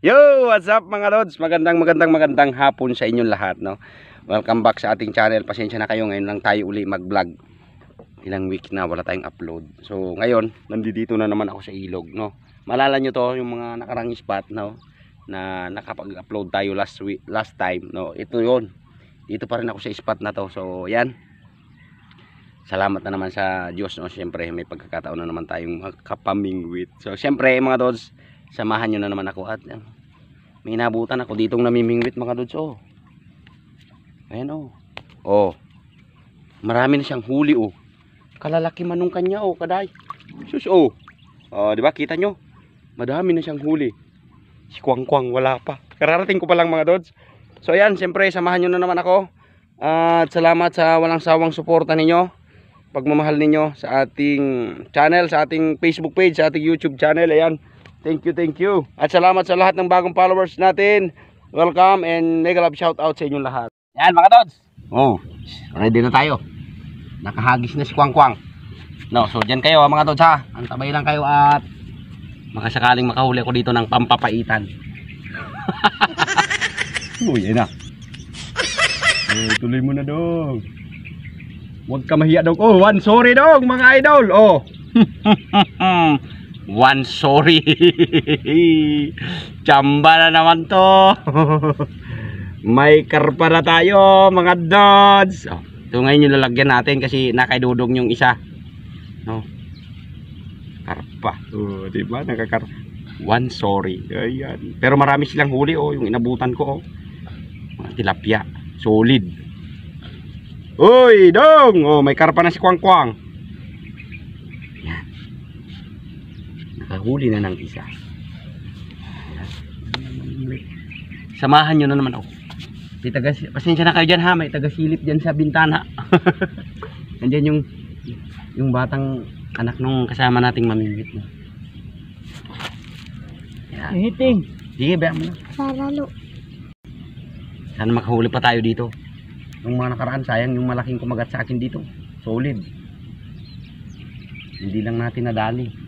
Yo, what's up mga lods? Magandang hapon sa inyong lahat, no? Welcome back sa ating channel. Pasensya na kayo, ngayon lang tayo uli mag-vlog. Ilang week na wala tayong upload. So, ngayon, nandito na naman ako sa ilog, no? Malala nyo to, yung mga nakarang spot, no? Na nakapag-upload tayo last time, no? Ito 'yon. Dito pa rin ako sa spot na to. So, yan. Salamat na naman sa Diyos, no? Siyempre, may pagkakataon na naman tayong makapamingwit. So, siyempre, mga lods, samahan nyo na naman ako at may nabutan ako ditong namimingwit mga lods. Oh, ayan oh. Oh, marami na siyang huli oh. Kalalaki manong kanya oh, kaday. Sus oh. Oh, di ba kita nyo? Madami na siyang huli. Si Kwang wala pa. Kararating ko pa lang mga lods. So ayan, siyempre samahan nyo na naman ako. At salamat sa walang sawang suporta ninyo, pagmamahal ninyo sa ating channel, sa ating Facebook page, sa ating YouTube channel. Ayan. Thank you. At salamat sa lahat ng bagong followers natin. Welcome and mega love shout out sa inyong lahat. Yan mga dods. Oh, ready na tayo. Nakahagis na si Kwang. No, so diyan kayo mga dods ha. Antabay lang kayo at makasakaling makahuli ako dito ng pampapaitan. Uy, yan na. Tuloy mo na dong. Huwag ka mahiya dong. Oh, one sorry dong mga idol. Oh. One sorry. Chamba na naman to. May karpa na tayo mga dods. Oh, ito ngayon yung lalagyan natin kasi nakaidudog yung isa. No. Karpa. Oh, di ba? Nakakarpa. One sorry. Ayan. Pero marami silang huli oh, yung inabutan ko oh. Mga tilapia. Solid. Uy, dong. Oh, may karpa na si Kwang. Huli na ng isa. Samahan nyo na naman ako. Pasensya na kayo dyan ha. May taga-silip dyan sa bintana. Nandiyan yung batang anak nung kasama nating mamingwit. Hiting. Sige, bayaan mo na. Saralo. Sana makahuli pa tayo dito. Yung mga nakaraan, sayang yung malaking kumagat sa akin dito. Solid. Hindi lang natin nadali.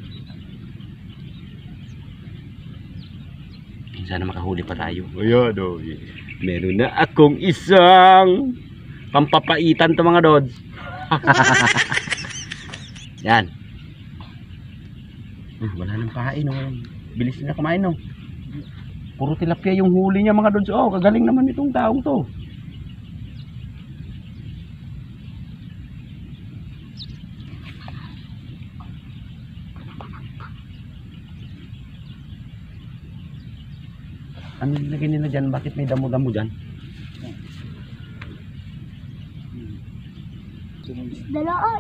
Sana makahuli pa tayo. Ayan o. Meron na akong isang pampapaitan to mga dods. Yan. Wala nang pahain oh. Bilis na kumain oh. Puro tilapia yung huli niya mga dods. Oh, kagaling naman itong taong to. Ano nilagay nila dyan? Bakit may damo-damo dyan?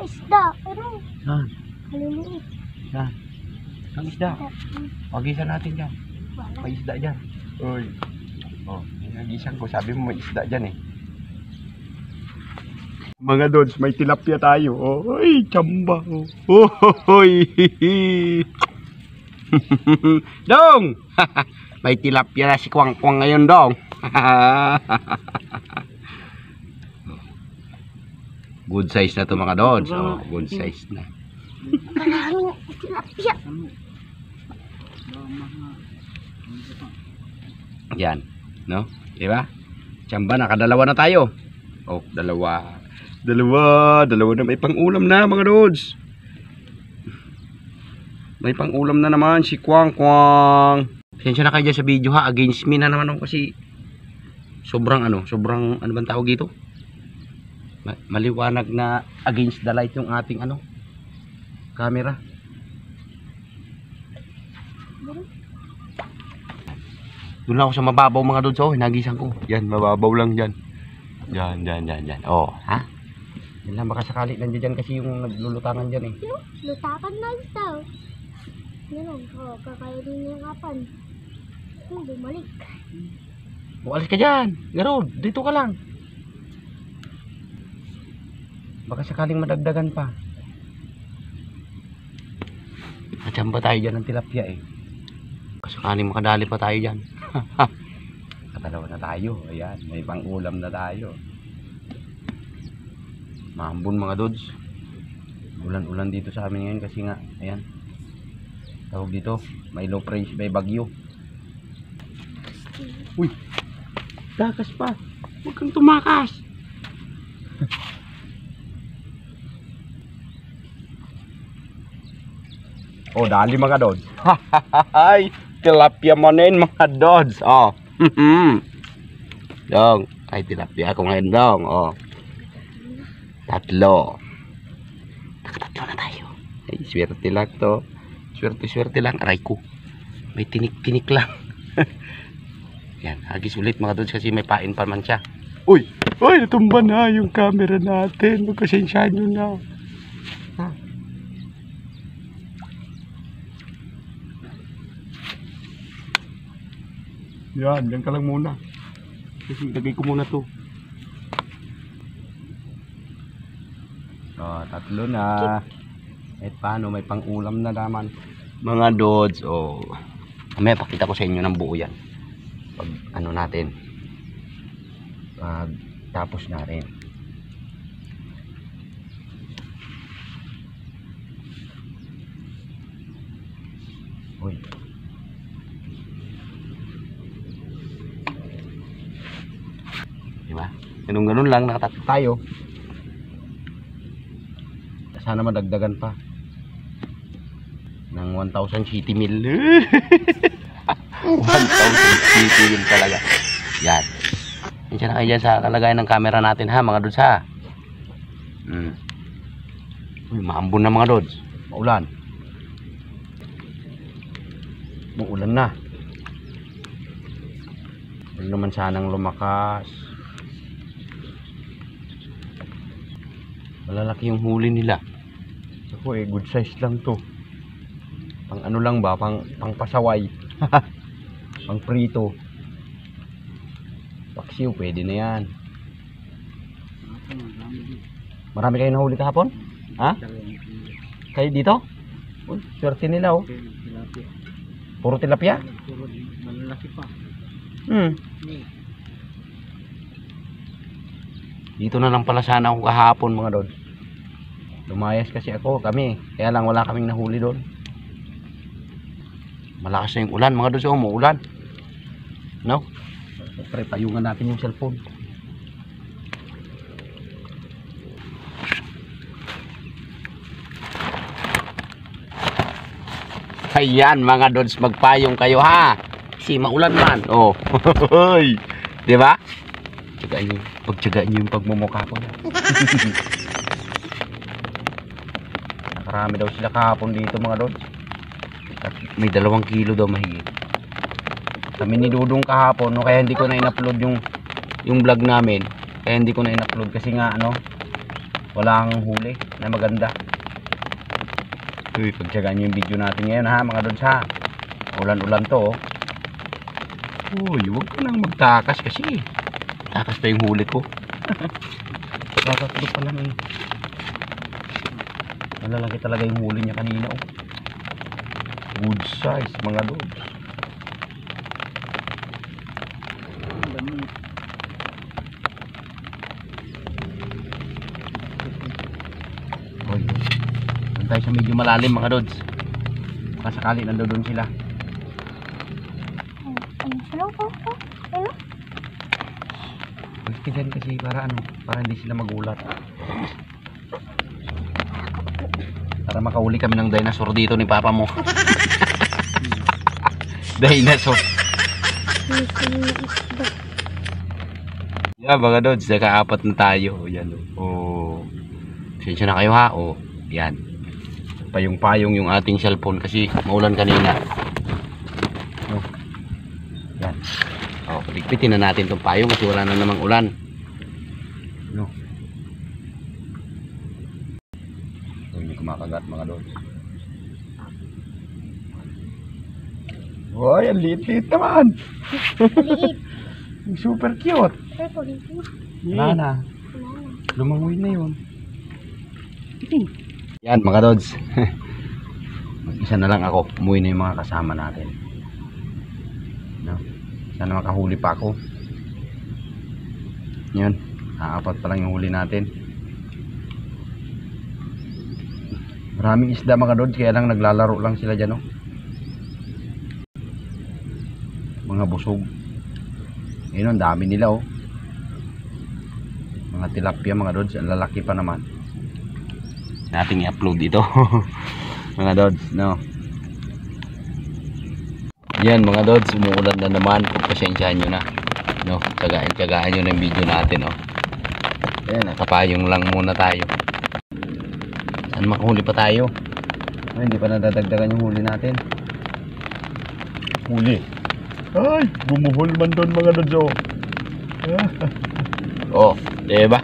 Isda. Pero Saan? maliliit. Saan? Ang isda? Pagisan natin dyan. May isda dyan. Uy. Oh, nagisan ko. Sabi mo may isda dyan eh. Mga dods, may tilapia tayo. Oh, ay, chamba. Oh, hoy. Dong! May tilapia na si Kwang ngayon dong. Good size na to mga dods. Oh, good size na. Maraming tilapia. Yan, no? Diba? Tsamba, nakadalawa na tayo. Oh, dalawa na. May pang-ulam na mga dods. May pang-ulam na naman si Kwang. Pasensya na kayo dyan sa video ha. Against me na naman ako kasi sobrang ano bang tawag dito? Maliwanag na against the light yung ating camera. Doon ako sa mababaw mga dods. Oh, nagisan ko. Yan, mababaw lang dyan. Yan. Oh, ha? Yan lang, baka sakali nandiyan dyan kasi yung naglulutangan dyan eh. Lutakan na ito. Yan o, kakaya din yung kapan. Bumalik. Bukalis ka dyan. Garod, dito ka lang. Baka sakaling madagdagan pa. Nachamba tayo dyan ng tilapia eh. Baka sakaling makadali pa tayo dyan. Katalawa na tayo. Ayan, may pang-ulam na tayo. Mahambon mga dods. Ulan-ulan dito sa amin ngayon kasi nga, ayan. Tawag dito, may low pressure, may bagyo. Uy, takas pa. Huwag kang tumakas. Oh, dali mga dods. Hay, tilapia mo na yun mga dods. Oh. Dong, ay tilapia ako ngayon dong. Oh. Tatlo. Nakatatlo na tayo. Ay, swerte lang to. Swerte lang. Aray ko. May tinik-tinik lang. Yan, hagis ulit mga dods kasi may pain pa man siya. Uy, natumba na yung camera natin. Magpasensyahan nyo na. Ha? Yan, dyan ka lang muna. Kasi lagay ko muna to. Oh, tatlo na. At paano, may pang-ulam na naman. Mga dods, oh. May pakita ko sa inyo ng buo yan. Pag ano natin. Pag tapos na rin. Uy. Diba? Ganun lang, nakatatlo tayo. Sana madagdagan pa ng 1,000 city mil. 1,000 city mil talaga. Yan. Diyan na kayo dyan sa kalagayan ng camera natin ha mga dods ha. Uy, maambon na mga dods. Maulan. Maulan na. Huwag naman sanang lumakas. Malalaki yung huli nila. Ako good size lang to. Pang ano lang ba, pang pasaway. Pang prito. Paksiw, pwede na yan. Marami kayo nahuli kahapon? Ha? Kayo dito? Uy, swerte nila oh. Puro tilapia? Malalaki pa. Dito na lang pala sana ako kahapon mga doon. Lumayas kasi kami. Kaya lang wala kaming nahuli doon. Malakas na yung ulan mga doon. So umuulan. No? Siyempre payungan natin yung cellphone. Ayan mga dods, magpayong kayo ha. Kasi maulan man. Oh. Di ba? Pagtyagaan nyo yung pagmumukha ko. Nakarami daw sila kahapon dito mga dods. May 2 kilo daw mahigit. Kami ni Dudong kahapon, no, kaya hindi ko na in-upload yung vlog namin. Kaya hindi ko na in-upload kasi nga walang huli na maganda. Uy, pagtyagaan nyo yung video natin ngayon ha mga dods ha. Ulan-ulan to oh. Uy, huwag ka nang magtakas kasi takas pa yung huli ko. Tatatlo pa lang eh. Malalaki talaga yung huli niya kanina oh. Good size mga dods. Oy, tayo sa medyo malalim mga dods. Kasakali nandoon sila. Pwede kasi para hindi sila magulat. Para makahuli kami ng dinosaur dito ni papa mo. Dinosaur. Yeah, mga dods, naka-4 na tayo. Yan oh. Sensya na kayo ha. Oh, yan. Payong-payong yung ating cellphone kasi maulan kanina. Oh. Yan. Oh, paligpitin na natin tong payong kasi wala na namang ulan. No. So, hindi kumakagat mga dods. Hoy, ang liit-liit naman. Super cute. Wala na. Lumangoy na yun. Yan mga dods. Mag-isa na lang ako. Umuwi na yung mga kasama natin. No? Sana makahuli pa ako. Yun. 4 pa lang yung huli natin. Maraming isda mga dods. Kaya lang naglalaro lang sila dyan. No? Mga busog. Yun, ang dami nila oh. Mga tilapia mga Dods, ang lalaki pa naman. Nating i-upload ito. Mga Dods, no. Yan mga Dods, umuulan na naman. Pagpasensyahan nyo na, no. Tsagaan nyo na yung video natin, no. Ayan, nakapayong lang muna tayo. Saan makahuli pa tayo? Ay, hindi pa nadadagdagan yung huli natin. Huli. Ay, bumuhol man doon mga Dods, oh. Oh, diba?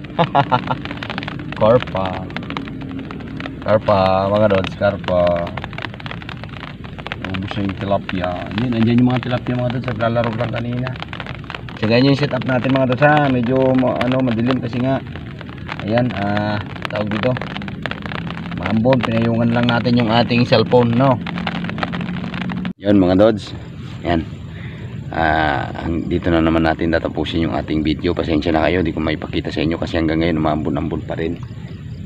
Karpa. Karpa, mga Dods, karpa. Ubus yung tilapia. Yun, andyan yung mga tilapia mga Dods. Naglalaro lang kanina. So, ganyan yung setup natin mga Dods, ha. Medyo madilim kasi nga. Ayan, tawag dito. Maambon, pinayungan lang natin yung ating cellphone, no. Yun mga Dods. Ayan. Dito na naman natin tatapusin yung ating video. Pasensya na kayo, di ko maipakita sa inyo kasi hanggang ngayon maambon-ambon pa rin,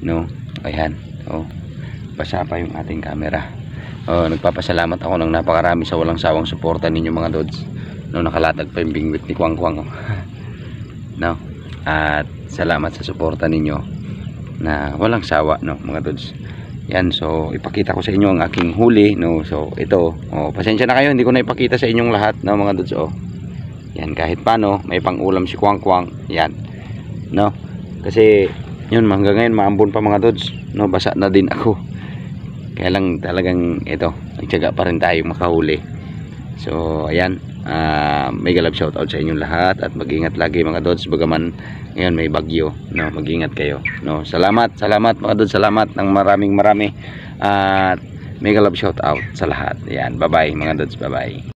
no. Ayan, oh, basa pa yung ating camera. Oh, nagpapasalamat ako ng napakarami sa walang sawang suporta ninyo mga Dods, no. Nakalatag pa yung bingwit ni Kwang Kwang, oh. No, at salamat sa suporta ninyo na walang sawa, no mga Dods. Yan, so ipakita ko sa inyo ang aking huli, no. So ito, oh, pasensya na kayo, hindi ko na ipakita sa inyong lahat, no mga Dods, oh. Yan, kahit paano may pang-ulam si Kwang Kwang. Yan, no, kasi yun, hanggang ngayon maambon pa mga Dods, no. Basa na din ako, kaya lang talagang ito, nagtiyaga pa rin tayo makahuli. So ayan, may galab shoutout sa inyong lahat at mag-ingat lagi mga Dods, bagaman ngayon may bagyo, no. Mag-ingat kayo, no. Salamat mga Dods, salamat ng marami at may galab shoutout sa lahat. Ayan, bye bye mga Dods, bye bye.